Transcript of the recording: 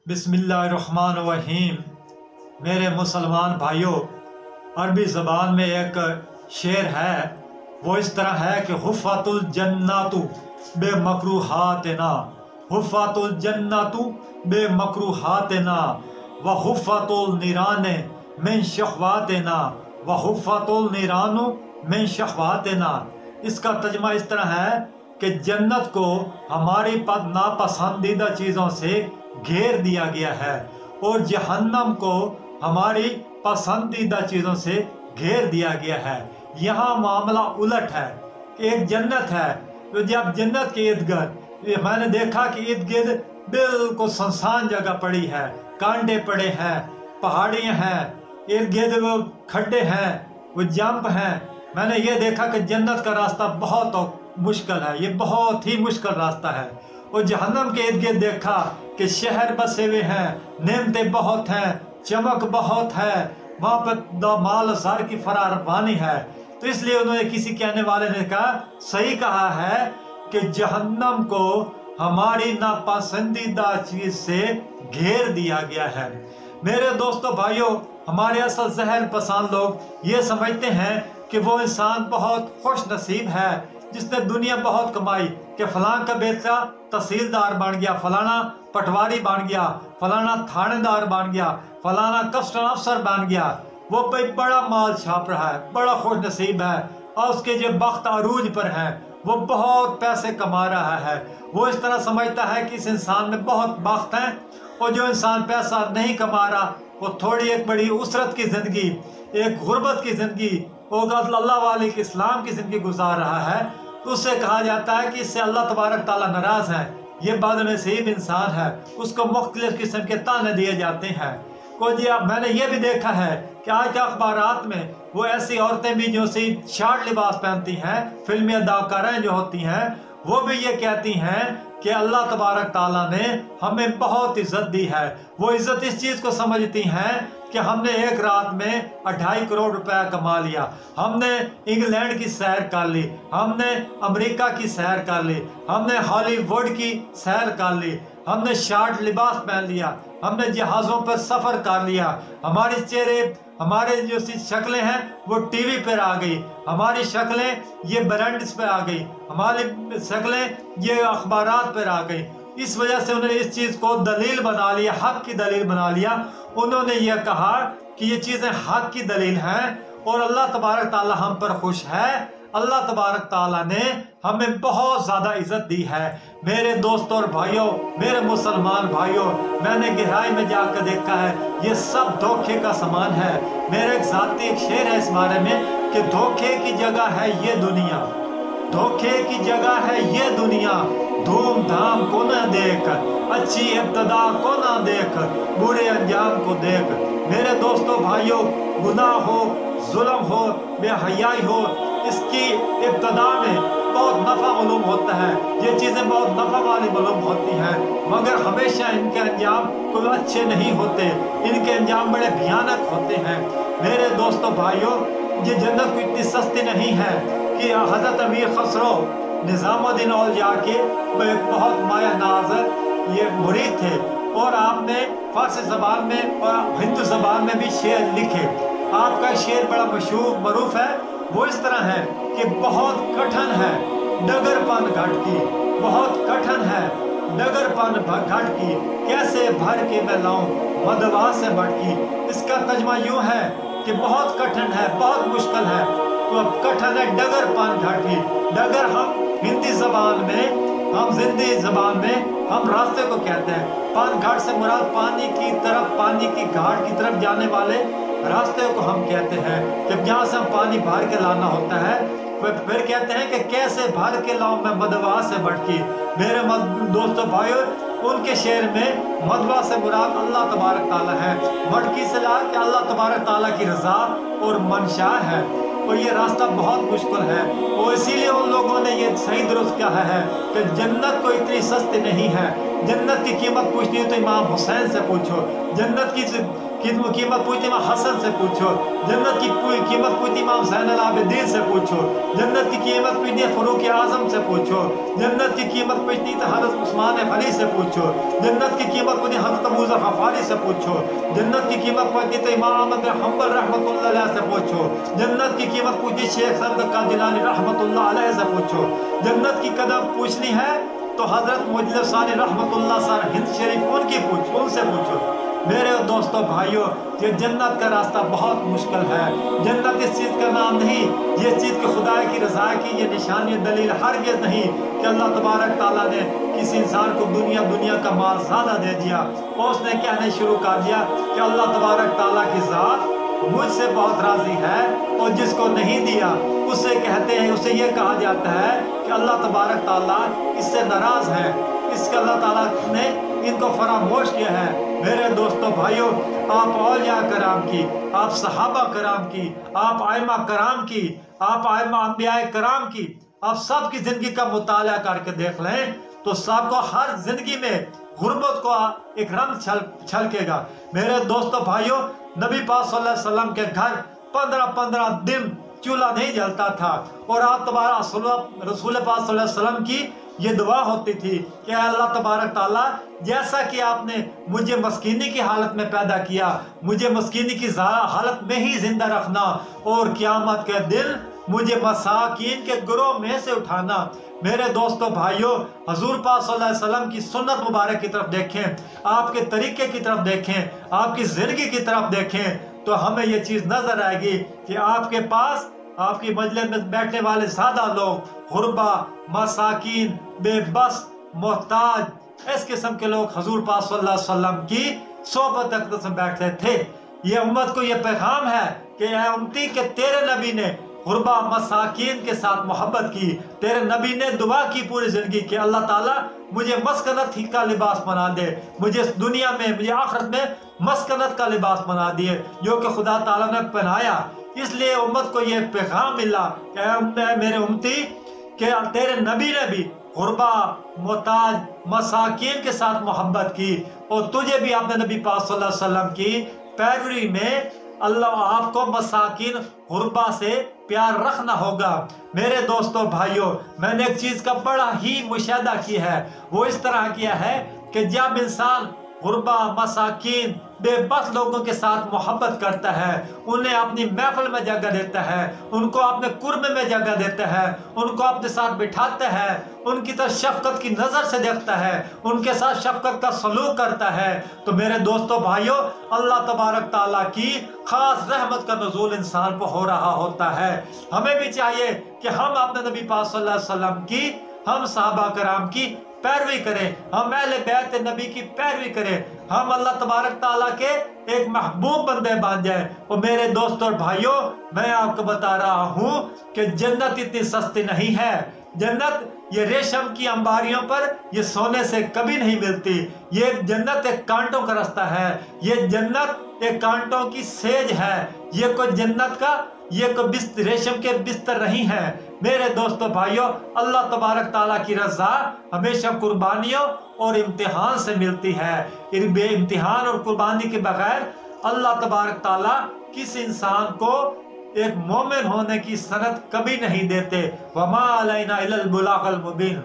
बिस्मिल्लाहिर्रहमानिर्रहीम। मेरे मुसलमान भाइयों, अरबी ज़बान में एक शेर है, वो इस तरह है कि हुफ़्फ़तुल जन्नतु बेमकरूहातिना, हुफ़्फ़तुल जन्नतु बेमकरूहातिना व हुफ़्फ़तुल निराने मिन शहवातिना व हुफ़्फ़तुल निरानु मिन शहवातिना। इसका तर्जुमा इस तरह है कि जन्नत को हमारी नापसंदीदा चीज़ों से घेर दिया गया है और जहन्नम को हमारी पसंदीदा चीज़ों से घेर दिया गया है। यहाँ मामला उलट है कि एक जन्नत है, तो जब जन्नत के इर्द गिर्द मैंने देखा कि इर्द गिर्द बिल्कुल सुनसान जगह पड़ी है, कांटे पड़े हैं, पहाड़ियाँ हैं, इर्द गिर्द वो खड्डे हैं, वो जंप हैं। मैंने ये देखा कि जन्नत का रास्ता बहुत मुश्किल है, ये बहुत ही मुश्किल रास्ता है। और जहन्नम के इर्द गिर्द देखा कि शहर बसे हुए हैं, नेमतें बहुत हैं, चमक बहुत है, वहाँ पर माल ज़र की फरावानी है। तो इसलिए उन्होंने किसी कहने वाले ने कहा, सही कहा है कि जहन्नम को हमारी नापसंदीदा चीज़ से घेर दिया गया है। मेरे दोस्तों भाइयों, हमारे असल जहर पसंद लोग ये समझते हैं कि वो इंसान बहुत खुश नसीब है जिसने दुनिया बहुत कमाई, कि फलां का बेटा तहसीलदार बन गया, फलाना पटवारी बन गया, फलाना थानेदार बन गया, फलाना कस्टम अफसर बन गया, वो भाई बड़ा माल छाप रहा है, बड़ा खुश नसीब है और उसके जो बख्त अरूज पर है, वो बहुत पैसे कमा रहा है। वो इस तरह समझता है कि इस इंसान में बहुत बख्त है। और जो इंसान पैसा नहीं कमा रहा, वो थोड़ी एक बड़ी उसरत की ज़िंदगी, एक गुर्बत की ज़िंदगी और अल्लाह वाले के इस्लाम की ज़िंदगी गुजार रहा है, तो उससे कहा जाता है कि इससे अल्लाह तबारक ताला नाराज़ है, ये बदनसीब इंसान है, उसको मुख्तलिफ किस्म के ताने दिए जाते हैं। को जी मैंने ये भी देखा है कि आज के अखबारात में वो ऐसी औरतें भी जो सी शार्ट लिबास पहनती हैं, फिल्मी अदाकाराएँ जो होती हैं, वो भी ये कहती हैं कि अल्लाह तबारक ताला ने हमें बहुत इज्जत दी है। वो इज्जत इस चीज़ को समझती हैं कि हमने एक रात में 2.5 करोड़ रुपया कमा लिया, हमने इंग्लैंड की सैर कर ली, हमने अमेरिका की सैर कर ली, हमने हॉलीवुड की सैर कर ली, हमने शार्ट लिबास पहन लिया, हमने जहाज़ों पर सफ़र कर लिया, हमारे चेहरे, हमारे जो शक्लें हैं वो टीवी पर आ गई, हमारी शक्लें ये ब्रांड्स पे आ गई, हमारी शक्लें ये अखबारात पर आ गई। इस वजह से उन्होंने इस चीज़ को दलील बना लिया, हक की दलील बना लिया। उन्होंने ये कहा कि ये चीज़ें हक की दलील हैं और अल्लाह तबारक ताला हम पर खुश है, अल्लाह तबारक ताला ने हमें बहुत ज़्यादा इज्जत दी है। मेरे दोस्तों और भाइयों, मेरे मुसलमान भाइयों, मैंने गहराई में जाकर देखा है, ये सब धोखे का सामान है। मेरा एक ज़ाती एक शेर है इस बारे में कि धोखे की जगह है ये दुनिया, धोखे की जगह है ये दुनिया, धूम धाम को न देख, अच्छी इब्तदा को न देख, बुरे अंजाम को देख। मेरे दोस्तों भाइयों, गुनाह हो, जुल्म हो, बेहयाई हो, इसकी इब्तदा में बहुत नफ़ा मालूम होता है, ये चीज़ें बहुत नफ़ा वाली मालूम होती हैं, मगर हमेशा इनके अंजाम कोई अच्छे नहीं होते, इनके अंजाम बड़े भयानक होते हैं। मेरे दोस्तों भाइयों, ये जन्नत को इतनी सस्ती नहीं है कि हज़रत अमीर खसरो निज़ामुद्दीन औलिया के बहुत माया नाज़ ये मुरीद थे और आपने फारसी ज़बान में और हिंदू ज़बान में भी शेर लिखे। आपका शेर बड़ा मशहूर मरूफ है। वो इस तरह है कि बहुत कठिन है डगरपन घाट की, बहुत कठिन है डगरपन घाट की, कैसे भर के मैं लाऊं मदवा से भटकी। इसका तर्जुमा यूँ है कि बहुत कठिन है, बहुत मुश्किल है, तो कठिन है डगरपन घाट की। डगर हम हिंदी ज़बान में, हम जिंदी ज़बान में हम रास्ते को कहते हैं। पान घाट से मुराद पानी की तरफ, पानी की घाट की तरफ जाने वाले रास्ते को हम कहते हैं कि जहाँ से हम पानी भर के लाना होता है। फिर कहते हैं कि कैसे भर के लाऊं मैं मदवा से भटकी। मेरे दोस्तों भाइयों, उनके शेर में मदवा से मुराद अल्लाह तबारक ताला है, भटकी से ला कि अल्लाह तबारक ताला की रज़ा और मंशा है। और ये रास्ता बहुत मुश्किल है और इसीलिए उन लोगों ने ये सही दुरुस्त कहा है कि जन्नत को इतनी सस्ती नहीं है जन्नत की कीमत पूछनी है तो इमाम हुसैन से पूछो, जन्नत की कीमत पूछनी इमाम हसन से पूछो, जन्नत की कीमत पूछनी इमाम ज़ैनुल आबिदीन से पूछो, जन्नत की कीमत पूछनी है फारूक आज़म से पूछो, जन्नत की कीमत पूछनी तो हज़रत उस्मान गनी से पूछो, जन्नत की कीमत पूछनी हज़रत अबू ज़र गफ़ारी से पूछो, जन्नत की कीमत पूछनी तो इमाम अहमद बिन हंबल रहमतुल्लाह अलैह से पूछो, जन्नत की कीमत पूछनी शेख सदक़ कादियानी रहमतुल्लाह अलैह से पूछो, जन्नत की कदम पूछनी है तो हज़रत मुजल्लिद सानी रहमतुल्लाह सर हिंद शरीफ उनसे पूछो। मेरे दोस्तों भाइयों, ये जन्नत का रास्ता बहुत मुश्किल है। जन्नत इस चीज़ का नाम नहीं, ये चीज़ के खुदा की रज़ा की ये निशानी दलील हरगिज़ नहीं कि अल्लाह तबारक ताला ने किसी इंसान को दुनिया का माल ज़्यादा दे दिया और उसने कहने शुरू कर दिया कि अल्लाह तबारक ताला की ज़ात मुझसे बहुत राज़ी है, और जिसको नहीं दिया उससे कहते हैं, उसे ये कहा जाता है कि अल्लाह तबारक ताला इससे नाराज़ है, इसका अल्लाह ताला ने इनको फरामोश किया है। मेरे दोस्तों भाइयों, आप औलिया कराम की, आप सहाबा कराम की, आप आइमा कराम की, आप आइमा अंबियाए कराम की, आप सब की ज़िंदगी का मुताला करके देख लें तो सबको हर ज़िंदगी में गुर्बत को एक रंग छलकेगा। मेरे दोस्तों भाइयों, नबी पाक सल्लल्लाहु अलैहि वसल्लम के घर 15 दिन चूल्हा नहीं जलता था, और आप तुम्हारा रसूल पाक सल्लल्लाहु अलैहि वसल्लम की ये दुआ होती थी कि अल्लाह तबारक ताला, जैसा कि आपने मुझे मस्कीनी की हालत में पैदा किया, मुझे मस्कीनी की हालत में ही जिंदा रखना, और क़यामत के दिन मुझे मसाकीन के ग्रोह में से उठाना। मेरे दोस्तों भाइयों, हजूर पाक सल्लल्लाहु अलैहि वसल्लम की सुन्नत मुबारक की तरफ देखें, आपके तरीके की तरफ देखें, आपकी ज़िंदगी की तरफ देखें, तो हमें ये चीज़ नज़र आएगी कि आपके पास आपकी मजलिस में बैठने वाले ज़्यादा लोग गुरबा, मसाकीन, बेबस, मोहताज, इस किस्म के लोग हजूर पाक सल्लल्लाहु अलैहि वसल्लम की सोबत अक़दस में बैठते थे। ये उम्मत को ये पैगाम है कि ऐ उम्मती के तेरे नबी ने गुरबा मसाकीन के साथ मोहब्बत की, तेरे नबी ने दुआ की पूरी ज़िंदगी कि अल्लाह ताला मुझे मस्कनत ही का लिबास बना दे, मुझे इस दुनिया में, मुझे आखिरत में मस्कनत का लिबास बना दिए, जो कि खुदा ताला ने पहनाया। इसलिए उम्मत को ये पैगाम मिला कि मेरे उम्मती कि तेरे नबी ने भी गुरबा, मोहताज, मसाकीन के साथ मोहब्बत की, और तुझे भी अपने नबी पाक सल्लल्लाहु अलैहि वसल्लम की पैरवी में अल्लाह आपको मसाकीन गुरबा से प्यार रखना होगा। मेरे दोस्तों भाइयों, मैंने एक चीज़ का बड़ा ही मुशाहिदा किया है, वो इस तरह किया है कि जब इंसान गुरबा, मसाकीन, बेबस लोगों के साथ मोहब्बत करता है, उन्हें अपनी महफिल में जगह देता है, उनको अपने कुर्ब में जगह देता है, उनको अपने साथ बिठाता है, उनकी तरफ शफकत की नज़र से देखता है, उनके साथ शफकत का सलूक करता है, तो मेरे दोस्तों भाइयों, अल्लाह तबारक ताला की खास रहमत का नुज़ूल इंसान पर हो रहा होता है। हमें भी चाहिए कि हम अपने नबी पाक सल्लल्लाहु अलैहि वसल्लम की, हम सहाबा कराम की पैरवी करें, हम अहले बैत नबी की पैरवी करें, हम अल्लाह तबारक ताला के एक महबूब बंदे बन जाए। और मेरे दोस्तों और भाइयों, मैं आपको बता रहा हूँ कि जन्नत इतनी सस्ती नहीं है। जन्नत ये रेशम की अंबारियों पर, ये सोने से कभी नहीं मिलती। ये जन्नत एक कांटों का रास्ता है, ये जन्नत एक कांटों की सेज है, ये कोई जन्नत का ये कोई रेशम के बिस्तर नहीं है। मेरे दोस्तों भाइयों, अल्लाह तबारक ताला की रज़ा हमेशा कुर्बानियों और इम्तिहान से मिलती है। इम्तिहान और कुर्बानी के बगैर अल्लाह तबारक ताला किसी इंसान को एक मोमिन होने की सनद कभी नहीं देते। वमा अलैना इल्लल बुलागुल मुबीन।